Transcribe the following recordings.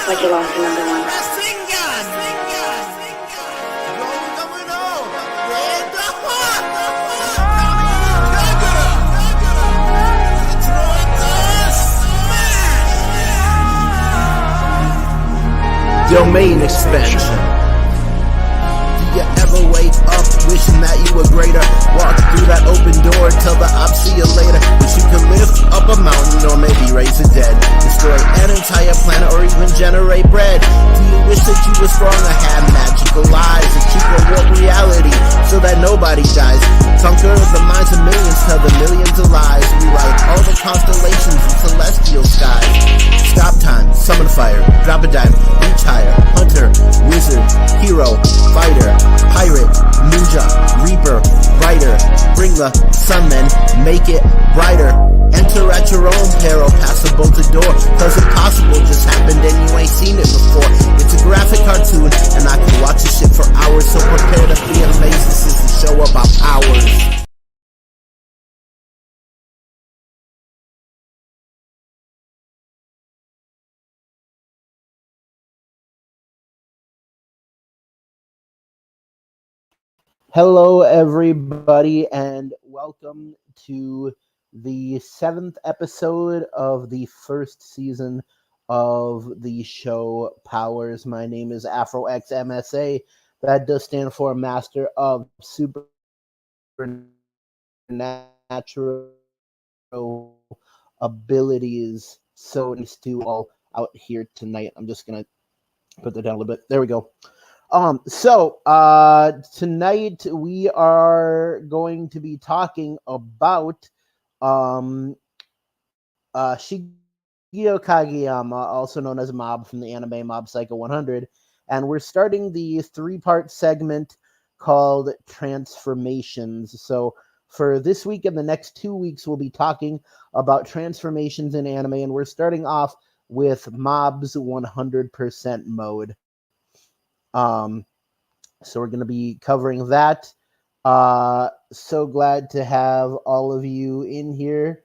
like you lost your number one. Domain expansion. Do you ever wake up wishing that you were greater? Walk through that open door, tell the ops see you later. Wish you could lift up a mountain or maybe raise the dead. Destroy an entire planet or even generate bread. Do you wish that you were strong or had magical eyes? That you could warp reality so that nobody dies. Conquer the minds of millions, tell the millions of lies. Rewrite all the constellations and celestial skies. Stop time, summon fire, drop a dime, reach higher, hunter, wizard, hero, fighter, pirate, ninja, reaper, writer, bring the sun then, make it brighter. Enter at your own peril, pass a bolted door, cause impossible just happened and you ain't seen it before. It's a graphic cartoon, and I can watch this shit for hours, so prepare to be amazed. This is the show about powers. Hello, everybody, and welcome to the 7th episode of the first season of the show Powers. My name is AfroXMSA. That does stand for Master of Supernatural Abilities. So nice to all out here tonight. I'm just going to put that down a little bit. There we go. Tonight we are going to be talking about Shigeo Kageyama, also known as Mob from the anime Mob Psycho 100, and we're starting the 3-part segment called Transformations. So for this week and the next 2 weeks, we'll be talking about transformations in anime, and we're starting off with Mob's 100% mode. So we're going to be covering that. So glad to have all of you in here.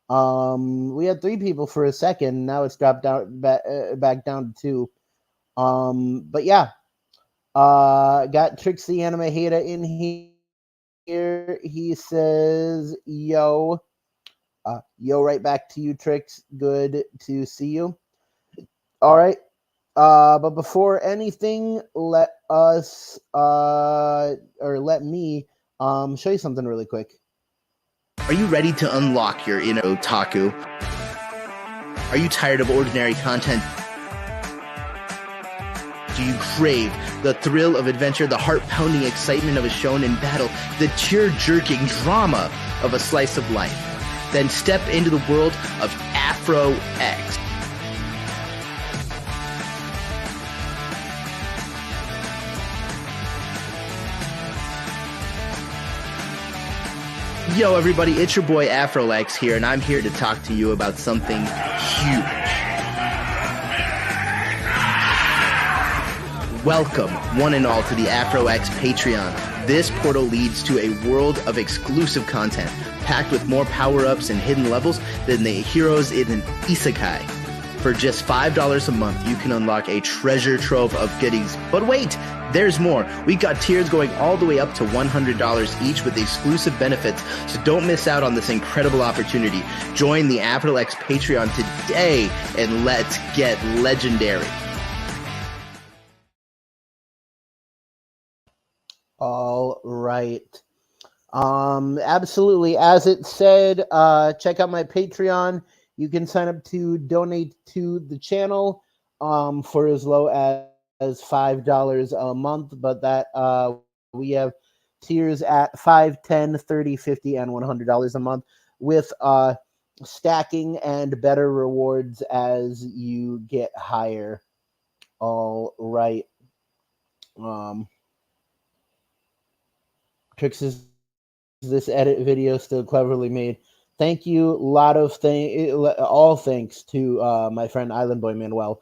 We had 3 people for a second. Now it's dropped down back down to 2. But yeah, got Trix the Anime Hater in here. He says, yo, right back to you, Trix. Good to see you. All right. But before anything, let me show you something really quick. Are you ready to unlock your inner otaku? Are you tired of ordinary content? Do you crave the thrill of adventure, the heart-pounding excitement of a shonen battle, the tear-jerking drama of a slice of life? Then step into the world of Afro X. Yo, everybody, it's your boy AfroX here, and I'm here to talk to you about something huge. Welcome, one and all, to the AfroX Patreon. This portal leads to a world of exclusive content, packed with more power-ups and hidden levels than the heroes in an isekai. For just $5 a month, you can unlock a treasure trove of goodies. But wait! There's more. We've got tiers going all the way up to $100 each with exclusive benefits, so don't miss out on this incredible opportunity. Join the AfroX Patreon today, and let's get legendary. All right. Absolutely. As it said, check out my Patreon. You can sign up to donate to the channel for as low as $5 a month, but that we have tiers at $5, $10, $30, $50, and $100 a month with stacking and better rewards as you get higher. All right. Trix, is this edit video still cleverly made? Thank you. All thanks to my friend Island Boy Manuel,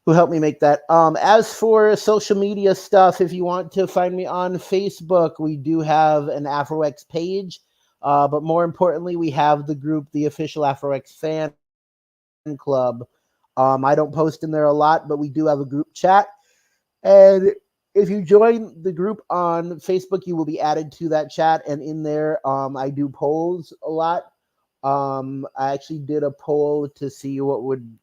who helped me make that. As for social media stuff, if you want to find me on Facebook, we do have an AfroX page. But more importantly, we have the group, the official AfroX fan club. I don't post in there a lot, but we do have a group chat. And if you join the group on Facebook, you will be added to that chat. And in there, I do polls a lot. I actually did a poll to see what would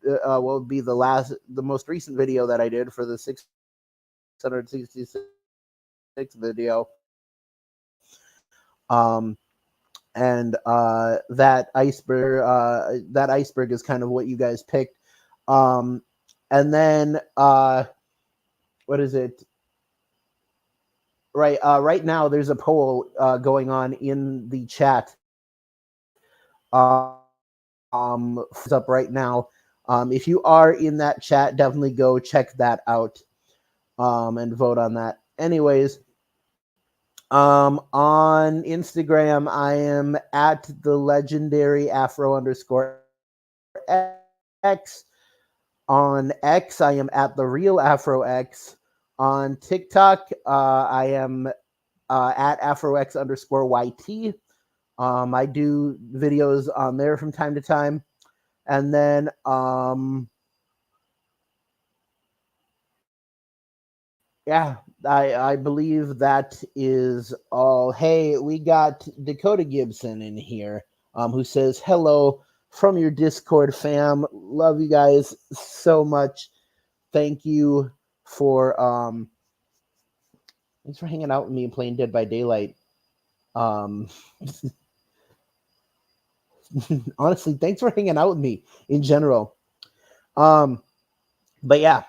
be the most recent video that I did for the 666 video. And that iceberg is kind of what you guys picked. And then what is it? Right now there's a poll going on in the chat. It's up right now. If you are in that chat, definitely go check that out and vote on that. Anyways, on Instagram, I am at the legendary Afro_X. On X, I am at the real AfroX. On TikTok, I am at AfroX_YT. I do videos on there from time to time. And then yeah, I believe that is all. Hey, we got Dakota Gibson in here, who says hello from your Discord fam. Love you guys so much. Thank you for thanks for hanging out with me and playing Dead by Daylight. Honestly, thanks for hanging out with me in general. But yeah,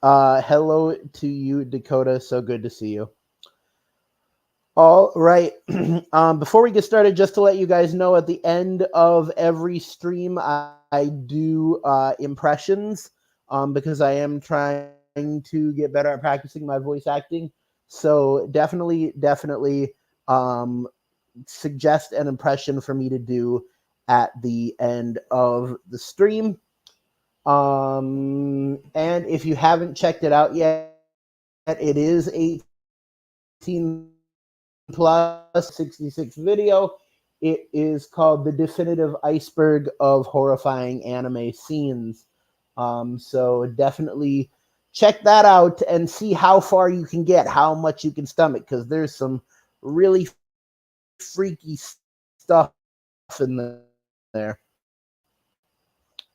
hello to you, Dakota. So good to see you. All right. Before we get started, just to let you guys know, at the end of every stream, I do impressions because I am trying to get better at practicing my voice acting. So definitely suggest an impression for me to do at the end of the stream. And if you haven't checked it out yet, it is 18 plus 66 video. It is called The Definitive Iceberg of Horrifying Anime Scenes. So definitely check that out and see how far you can get, how much you can stomach, because there's some really freaky stuff in there.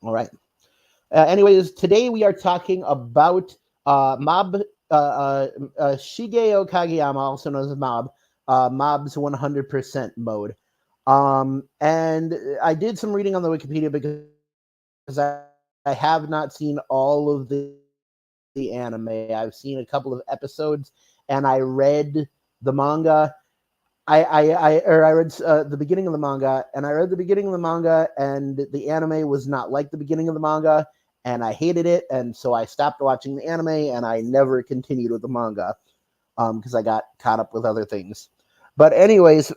All right. Anyways, today we are talking about Shigeo Kageyama, also known as Mob's 100% mode. And I did some reading on the Wikipedia because I have not seen all of the anime. I've seen a couple of episodes, and I read the manga. I read the beginning of the manga, and I read the beginning of the manga, and the anime was not like the beginning of the manga, and I hated it, and so I stopped watching the anime, and I never continued with the manga because I got caught up with other things. But anyways,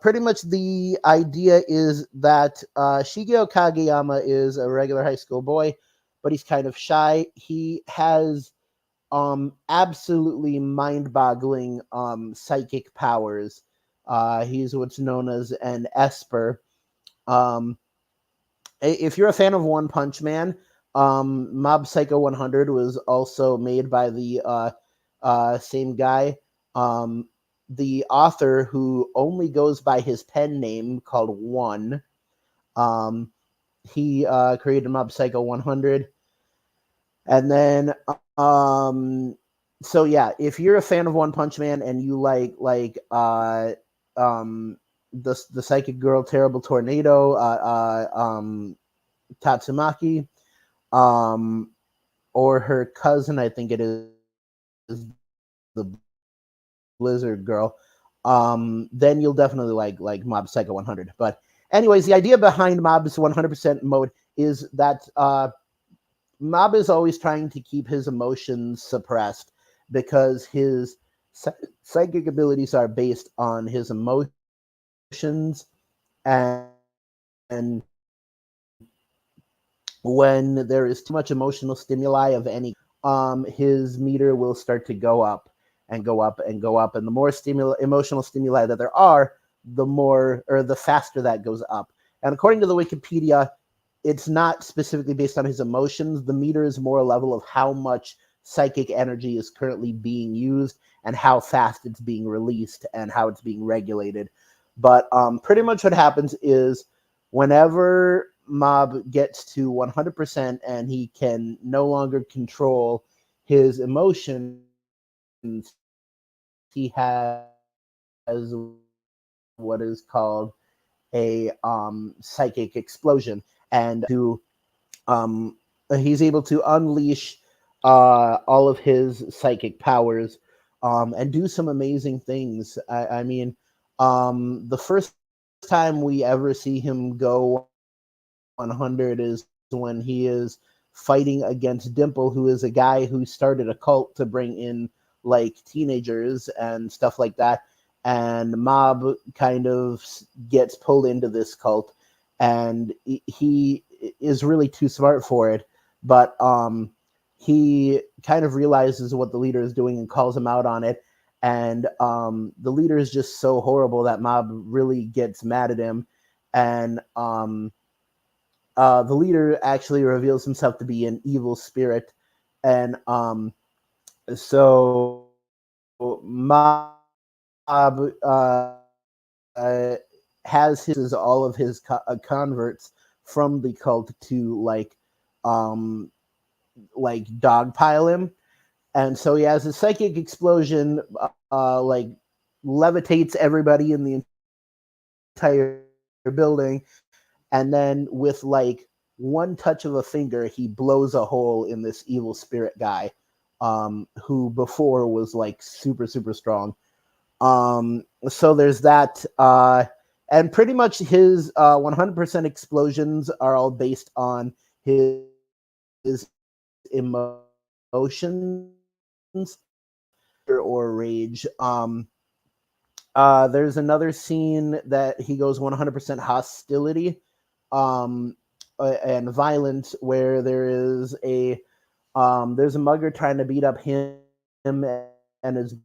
pretty much the idea is that Shigeo Kageyama is a regular high school boy, but he's kind of shy. He has absolutely mind-boggling psychic powers. He's what's known as an Esper. If you're a fan of One Punch Man, Mob Psycho 100 was also made by the same guy. The author, who only goes by his pen name called One, he created Mob Psycho 100. And then so yeah, if you're a fan of One Punch Man and you like the psychic girl Terrible Tornado, Tatsumaki, or her cousin, I think it is the Blizzard girl, then you'll definitely like Mob Psycho 100. But anyways, the idea behind Mob's 100% mode is that Mob is always trying to keep his emotions suppressed because his psychic abilities are based on his emotions, and when there is too much emotional stimuli of any, his meter will start to go up and go up and go up, and the more emotional stimuli that there are, the more or the faster that goes up. And according to the Wikipedia, it's not specifically based on his emotions. The meter is more a level of how much psychic energy is currently being used and how fast it's being released and how it's being regulated. But pretty much what happens is whenever Mob gets to 100% and he can no longer control his emotions, he has what is called a psychic explosion, and to he's able to unleash all of his psychic powers and do some amazing things. I mean, the first time we ever see him go 100 is when he is fighting against Dimple, who is a guy who started a cult to bring in like teenagers and stuff like that. And Mob kind of gets pulled into this cult, and he is really too smart for it. But he kind of realizes what the leader is doing and calls him out on it. And the leader is just so horrible that Mob really gets mad at him. And the leader actually reveals himself to be an evil spirit. And so Mob has his all of his converts from the cult to dogpile him, and so he has a psychic explosion, like levitates everybody in the entire building, and then with like one touch of a finger, he blows a hole in this evil spirit guy, who before was like super super strong. So there's that, and pretty much his 100% explosions are all based on his emotions or rage. There's another scene that he goes 100% hostility and violence, where there's a mugger trying to beat up him and his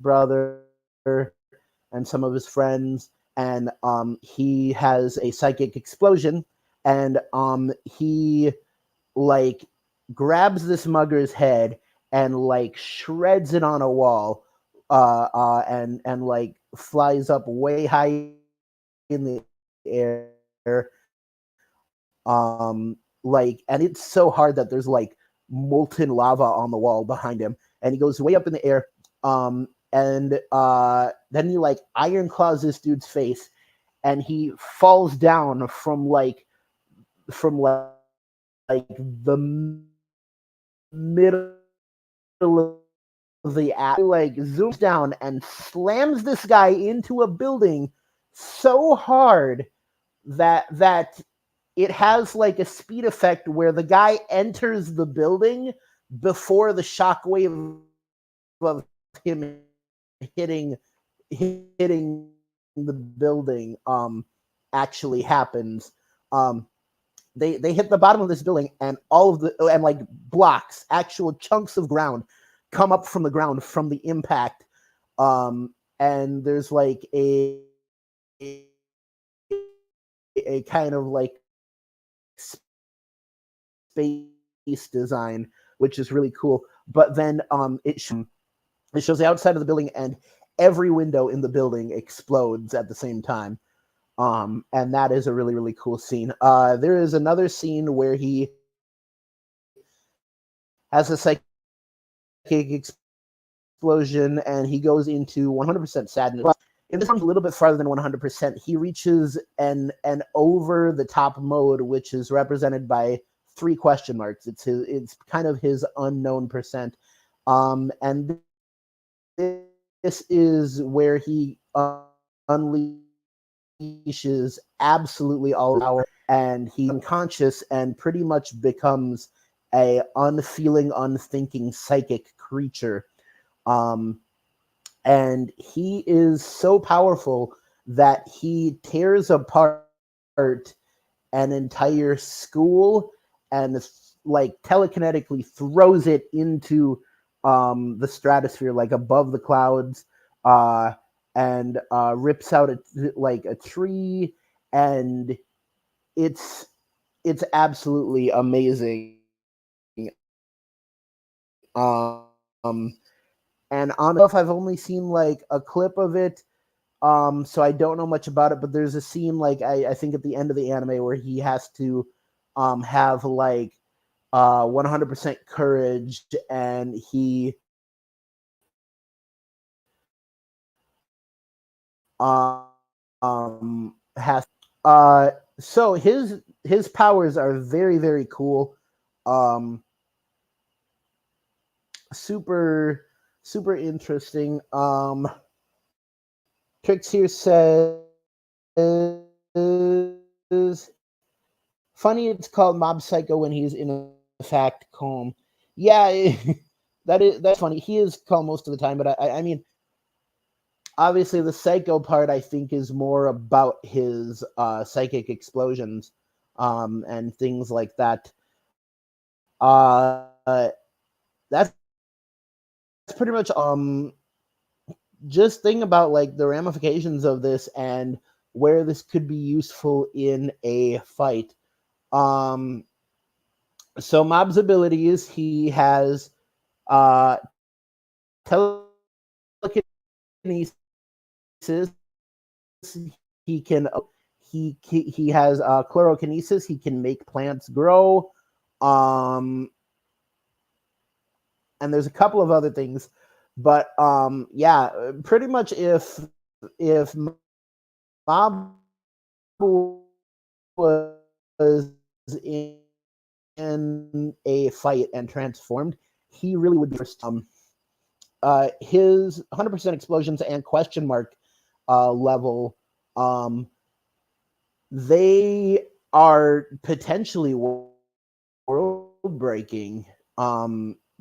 brother and some of his friends, and he has a psychic explosion, and he like grabs this mugger's head and like shreds it on a wall, and like flies up way high in the air, like, and it's so hard that there's like molten lava on the wall behind him, and he goes way up in the air, and then he like iron claws this dude's face, and he falls down from like the middle of the act, like zooms down and slams this guy into a building so hard that it has like a speed effect where the guy enters the building before the shockwave of him hitting the building actually happens. They hit the bottom of this building, and all of the and like blocks, actual chunks of ground, come up from the ground from the impact. And there's like a kind of like space design, which is really cool. But then it shows the outside of the building, and every window in the building explodes at the same time. And that is a really, really cool scene. There is another scene where he has a psychic explosion, and he goes into 100% sadness. If this one's a little bit farther than 100%, he reaches an over the top mode, which is represented by 3 question marks. It's kind of his unknown percent. And this is where he unleashes absolutely all power, and he's unconscious and pretty much becomes a unfeeling, unthinking psychic creature. And he is so powerful that he tears apart an entire school and like telekinetically throws it into the stratosphere, like above the clouds, and rips out like a tree, and it's it's absolutely amazing. And on if I've only seen like a clip of it, so I don't know much about it. But there's a scene like I think at the end of the anime where he has to have like 100% courage, and he has so his powers are very very cool. Um, super interesting. Tricks here says funny it's called Mob Psycho when he's in fact calm. Yeah, that's funny. He is calm most of the time, but I mean, obviously the psycho part I think is more about his psychic explosions and things like that. That's pretty much just think about like the ramifications of this and where this could be useful in a fight. So Mob's abilities, he has telekinesis. He can he has chlorokinesis. He can make plants grow. And there's a couple of other things, but yeah, pretty much if Mob was in a fight and transformed, he really would be first. His 100% explosions and question mark level, they are potentially world breaking,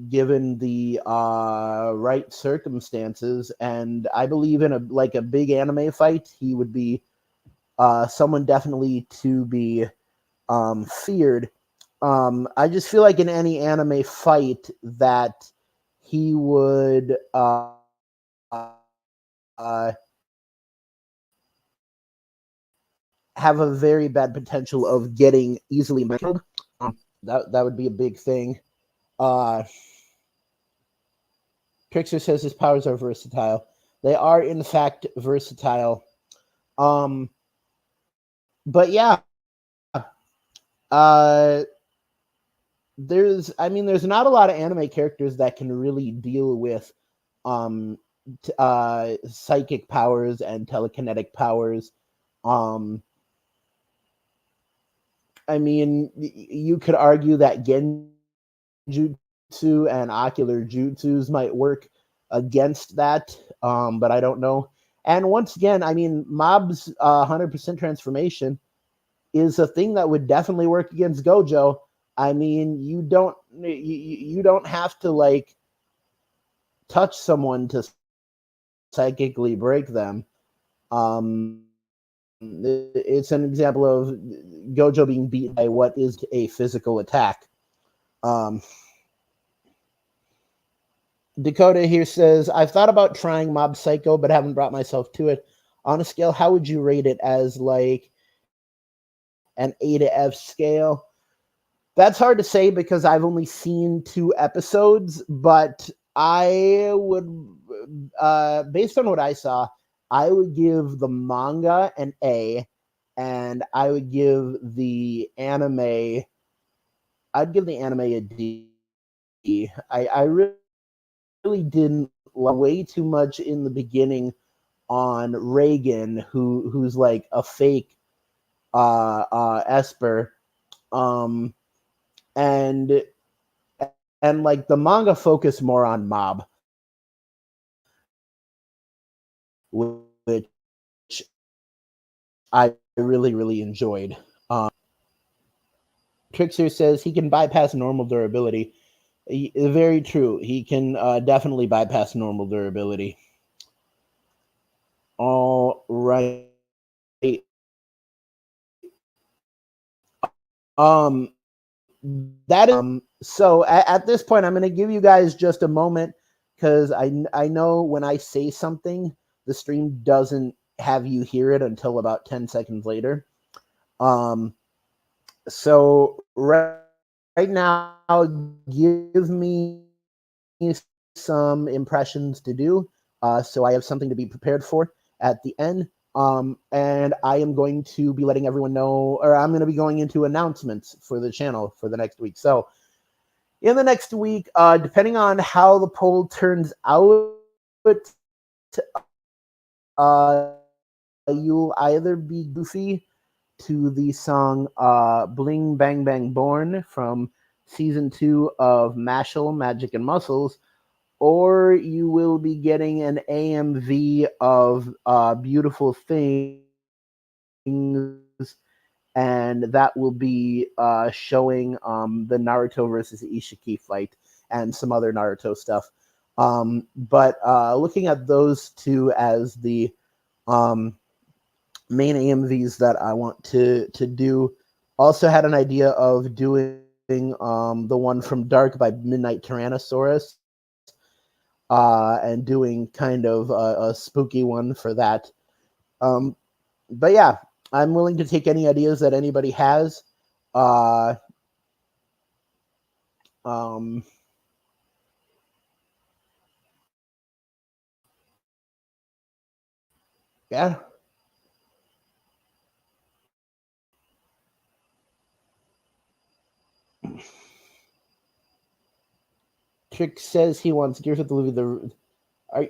given the right circumstances. And I believe in a big anime fight, he would be someone definitely to be feared. I just feel like in any anime fight that he would have a very bad potential of getting easily killed. That would be a big thing. Trickster says his powers are versatile. They are in fact versatile. But yeah, there's not a lot of anime characters that can really deal with psychic powers and telekinetic powers. I mean, you could argue that genjutsu and ocular jutsus might work against that, but I don't know. And once again, I mean, Mob's 100% transformation is a thing that would definitely work against Gojo. I mean, you don't have to like touch someone to psychically break them. It's an example of Gojo being beaten by what is a physical attack. Dakota here says, I've thought about trying Mob Psycho, but haven't brought myself to it. On a scale, how would you rate it as like an A to F scale? That's hard to say because I've only seen 2 episodes, but I would, based on what I saw, I would give the manga an A, and I would give the anime, a D. I really didn't like way too much in the beginning on Reagan, who's like a fake Esper, and like the manga focused more on Mob, which I really enjoyed. Trickster says he can bypass normal durability. Very true. He can definitely bypass normal durability. All right. That is so at this point I'm going to give you guys just a moment because I know when I say something the stream doesn't have you hear it until about 10 seconds later. So right now, give me some impressions to do. So I have something to be prepared for at the end. And I am going to be letting everyone know, or I'm going to be going into announcements for the channel for the next week. So in the next week, depending on how the poll turns out, you'll either be Goofy to the song Bling Bang Bang Born from season 2 of Mashal, Magic and Muscles, or you will be getting an AMV of Beautiful Things, and that will be showing the Naruto versus Ishiki fight and some other Naruto stuff. But looking at those two as the main AMVs that I want to do. Also had an idea of doing the one from Dark by Midnight Tyrannosaurus, and doing kind of a spooky one for that. But yeah, I'm willing to take any ideas that anybody has. Uh, um, yeah. Trick says he wants Gear Fifth Louis the. Are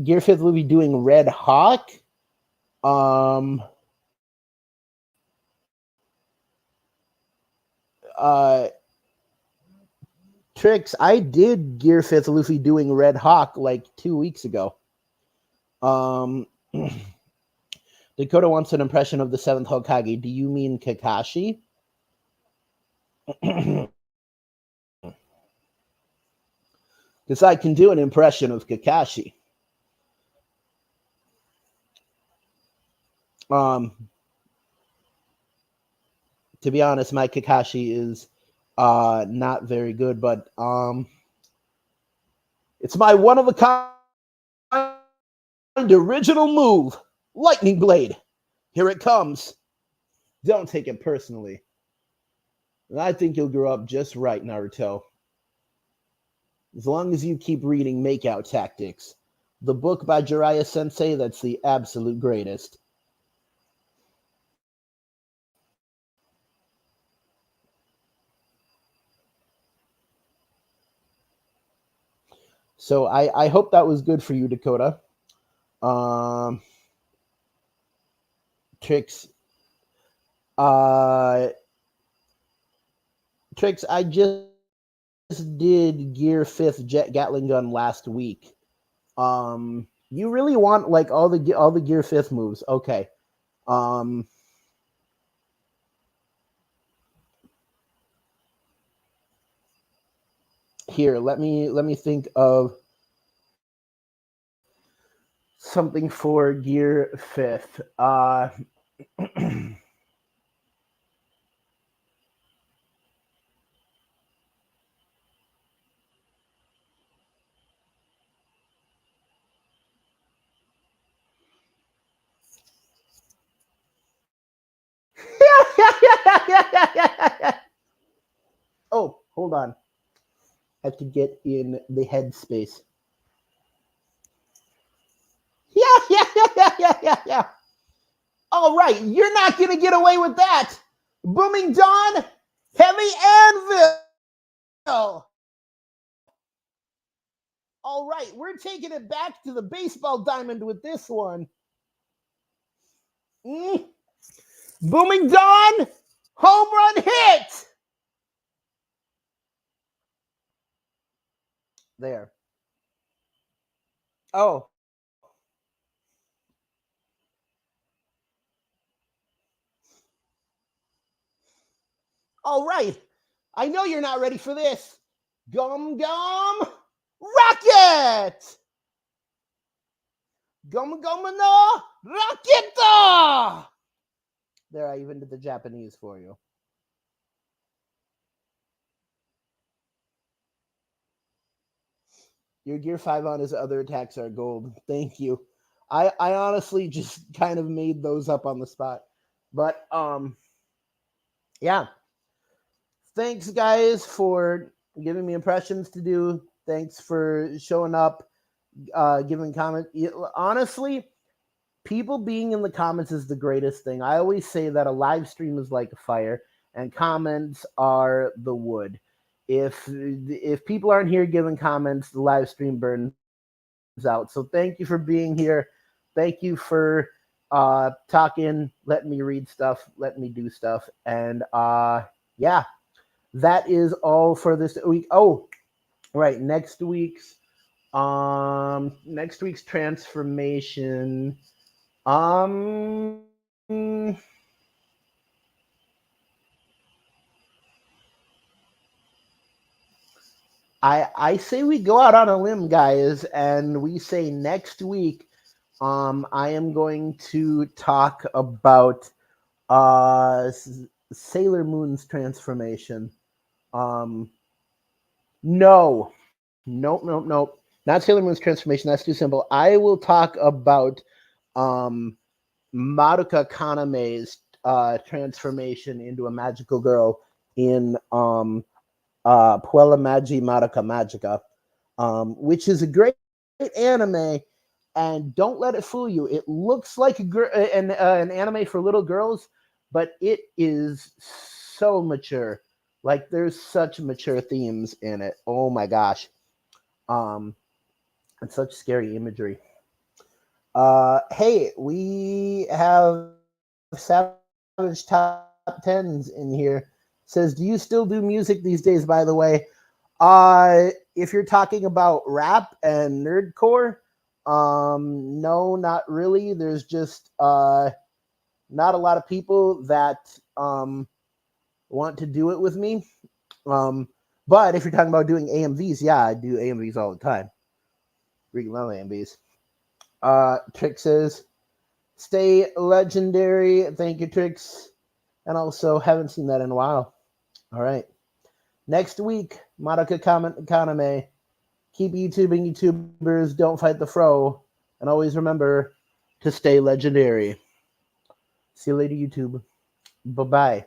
Gear Fifth Louis doing Red Hawk? Um, uh, Tricks, I did Gear Fifth Luffy doing Red Hawk like 2 weeks ago. Um, Dakota wants an impression of the seventh Hokage. Do you mean Kakashi? Because I can do an impression of Kakashi. Um, to be honest, my Kakashi is not very good, but it's my one of a kind original move, Lightning Blade. Here it comes. Don't take it personally. I think you'll grow up just right, Naruto. As long as you keep reading Makeout Tactics, the book by Jiraiya Sensei that's the absolute greatest. So I hope that was good for you, Dakota. Um, Tricks. Uh, Tricks, I just did Gear 5th Jet Gatling Gun last week. You really want like all the Gear 5th moves. Okay. Here, let me think of something for Gear 5th. Oh, hold on. I have to get in the headspace. Yeah. All right, you're not gonna get away with that. Booming Dawn, Heavy Anvil. All right, we're taking it back to the baseball diamond with this one. Booming Dawn, home run hit. There. Oh. All right. I know you're not ready for this. Gum Gum Rocket. Gum Gum no Rocket. There, I even did the Japanese for you. Your Gear 5 on his other attacks are gold. Thank you. I honestly just kind of made those up on the spot. But yeah. thanks, guys, for giving me impressions to do. Thanks for showing up, giving comments. Honestly, people being in the comments is the greatest thing. I always say that a live stream is like a fire, and comments are the wood. If people aren't here giving comments, the live stream burns out. So thank you for being here. Thank you for talking, letting me read stuff, letting me do stuff, and yeah, that is all for this week. Oh, right, next week's transformation. Um, I say we go out on a limb, guys, and we say next week. I am going to talk about Sailor Moon's transformation. Um, no, nope. Not Sailor Moon's transformation. That's too simple. I will talk about um Madoka Kaname's transformation into a magical girl in Puella Magi Madoka Magica, which is a great anime. And don't let it fool you. It looks like an anime for little girls, but it is so mature. Like there's such mature themes in it. Oh my gosh, um, and such scary imagery. Hey, we have Savage Top Tens in here. Says, do you still do music these days? By the way, if you're talking about rap and nerdcore, no, not really. There's just not a lot of people that want to do it with me. Um, but if you're talking about doing AMVs, yeah, I do AMVs all the time. Freaking love AMVs. Trick says, stay legendary. Thank you, Trix. And also, haven't seen that in a while. All right. Next week, Madoka Kaname. Keep YouTubing, YouTubers. Don't fight the fro. And always remember to stay legendary. See you later, YouTube. Bye bye.